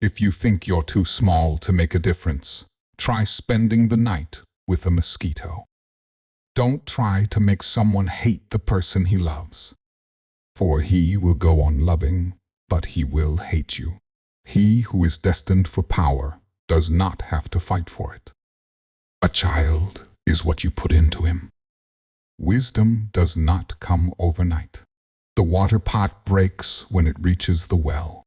If you think you're too small to make a difference, try spending the night with a mosquito. Don't try to make someone hate the person he loves, for he will go on loving, but he will hate you. He who is destined for power does not have to fight for it. A child is what you put into him. Wisdom does not come overnight. The water pot breaks when it reaches the well.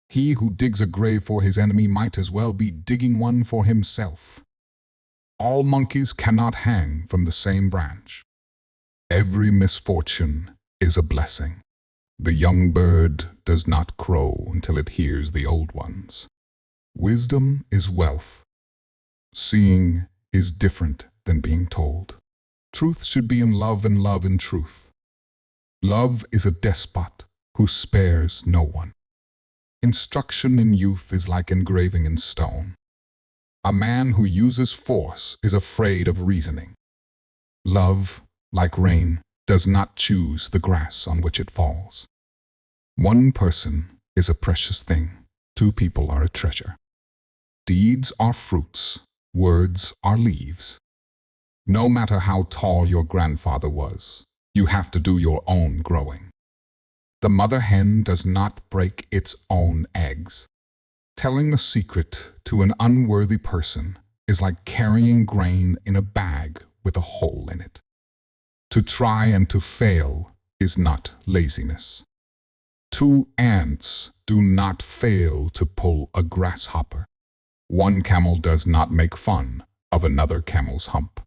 He who digs a grave for his enemy might as well be digging one for himself. All monkeys cannot hang from the same branch. Every misfortune is a blessing. The young bird does not crow until it hears the old ones. Wisdom is wealth. Seeing is different than being told. Truth should be in love and love in truth. Love is a despot who spares no one. Instruction in youth is like engraving in stone. A man who uses force is afraid of reasoning. Love, like rain, does not choose the grass on which it falls. One person is a precious thing. Two people are a treasure. Deeds are fruits. Words are leaves. No matter how tall your grandfather was, you have to do your own growing. The mother hen does not break its own eggs. Telling the secret to an unworthy person is like carrying grain in a bag with a hole in it. To try and to fail is not laziness. Two ants do not fail to pull a grasshopper. One camel does not make fun of another camel's hump.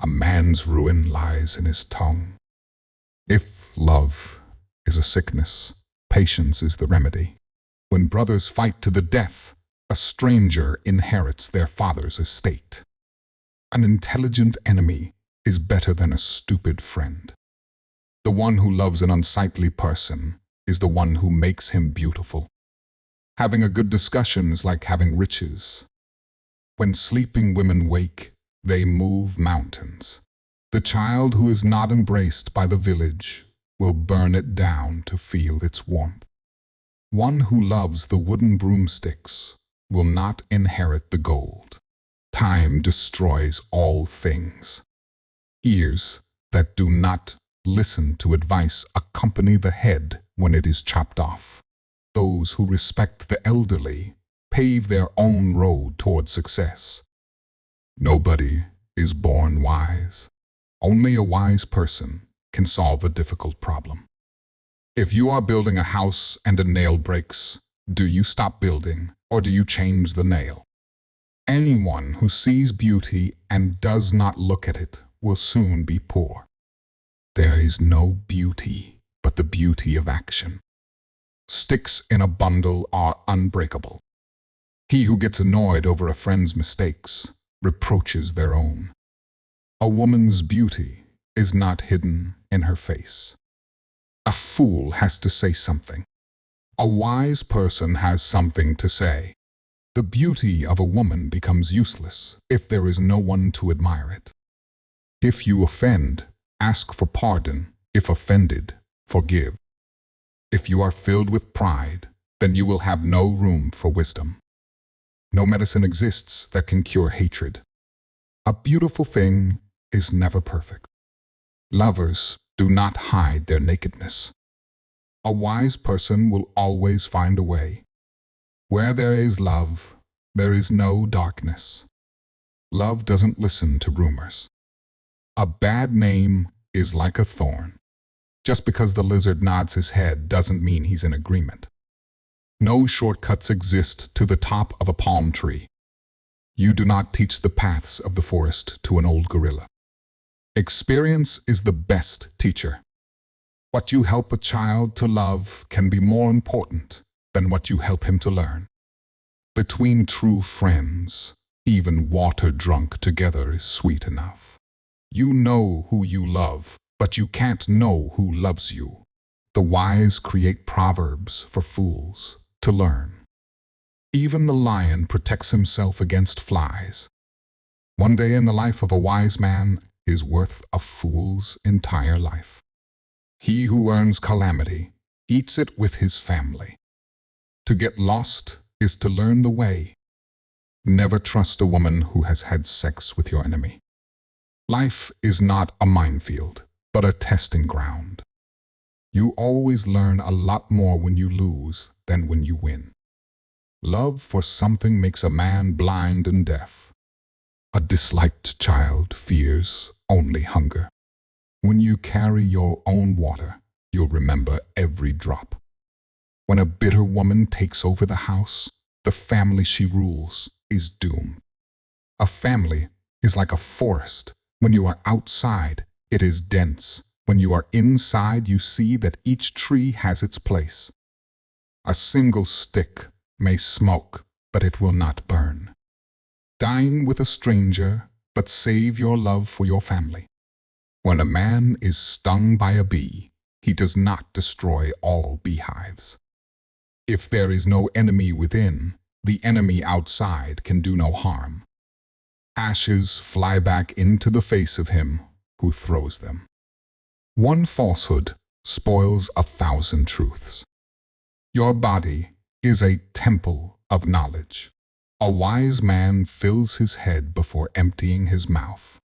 A man's ruin lies in his tongue. If love is a sickness, patience is the remedy. When brothers fight to the death, a stranger inherits their father's estate. An intelligent enemy is better than a stupid friend. The one who loves an unsightly person is the one who makes him beautiful. Having a good discussion is like having riches. When sleeping women wake, they move mountains. The child who is not embraced by the village will burn it down to feel its warmth. One who loves the wooden broomsticks will not inherit the gold. Time destroys all things. Ears that do not listen to advice accompany the head when it is chopped off. Those who respect the elderly pave their own road toward success. Nobody is born wise. Only a wise person can solve a difficult problem. If you are building a house and a nail breaks, do you stop building or do you change the nail? Anyone who sees beauty and does not look at it will soon be poor. There is no beauty but the beauty of action. Sticks in a bundle are unbreakable. He who gets annoyed over a friend's mistakes reproaches their own. A woman's beauty is not hidden in her face. A fool has to say something. A wise person has something to say. The beauty of a woman becomes useless if there is no one to admire it. If you offend, ask for pardon. If offended, forgive. If you are filled with pride, then you will have no room for wisdom. No medicine exists that can cure hatred. A beautiful thing is never perfect. Lovers do not hide their nakedness. A wise person will always find a way. Where there is love, there is no darkness. Love doesn't listen to rumors. A bad name is like a thorn. Just because the lizard nods his head doesn't mean he's in agreement. No shortcuts exist to the top of a palm tree. You do not teach the paths of the forest to an old gorilla. Experience is the best teacher. What you help a child to love can be more important than what you help him to learn. Between true friends, even water drunk together is sweet enough. You know who you love, but you can't know who loves you. The wise create proverbs for fools to learn. Even the lion protects himself against flies. One day in the life of a wise man is worth a fool's entire life. He who earns calamity eats it with his family. To get lost is to learn the way. Never trust a woman who has had sex with your enemy. Life is not a minefield, but a testing ground. You always learn a lot more when you lose than when you win. Love for something makes a man blind and deaf. A disliked child fears only hunger. When you carry your own water, you'll remember every drop. When a bitter woman takes over the house, the family she rules is doomed. A family is like a forest. When you are outside, it is dense. When you are inside, you see that each tree has its place. A single stick may smoke, but it will not burn. Dine with a stranger, but save your love for your family. When a man is stung by a bee, he does not destroy all beehives. If there is no enemy within, the enemy outside can do no harm. Ashes fly back into the face of him who throws them. One falsehood spoils 1,000 truths. Your body is a temple of knowledge. A wise man fills his head before emptying his mouth.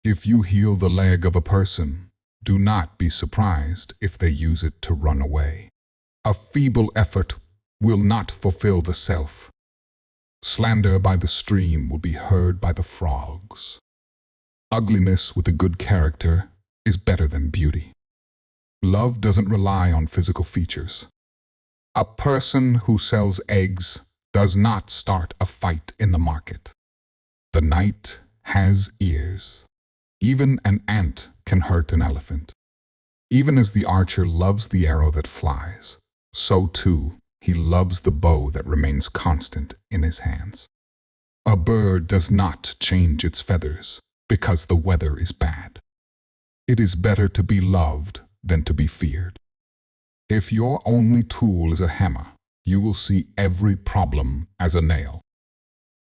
If you heal the leg of a person, do not be surprised if they use it to run away. A feeble effort will not fulfill the self. Slander by the stream will be heard by the frogs. Ugliness with a good character is better than beauty. Love doesn't rely on physical features. A person who sells eggs does not start a fight in the market. The night has ears. Even an ant can hurt an elephant. Even as the archer loves the arrow that flies, so too he loves the bow that remains constant in his hands. A bird does not change its feathers because the weather is bad. It is better to be loved than to be feared. If your only tool is a hammer, you will see every problem as a nail.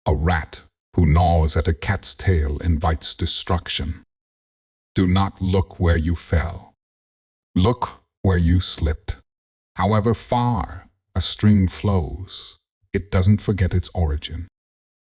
A rat who gnaws at a cat's tail invites destruction. Do not look where you fell. Look where you slipped. However far a stream flows, it doesn't forget its origin.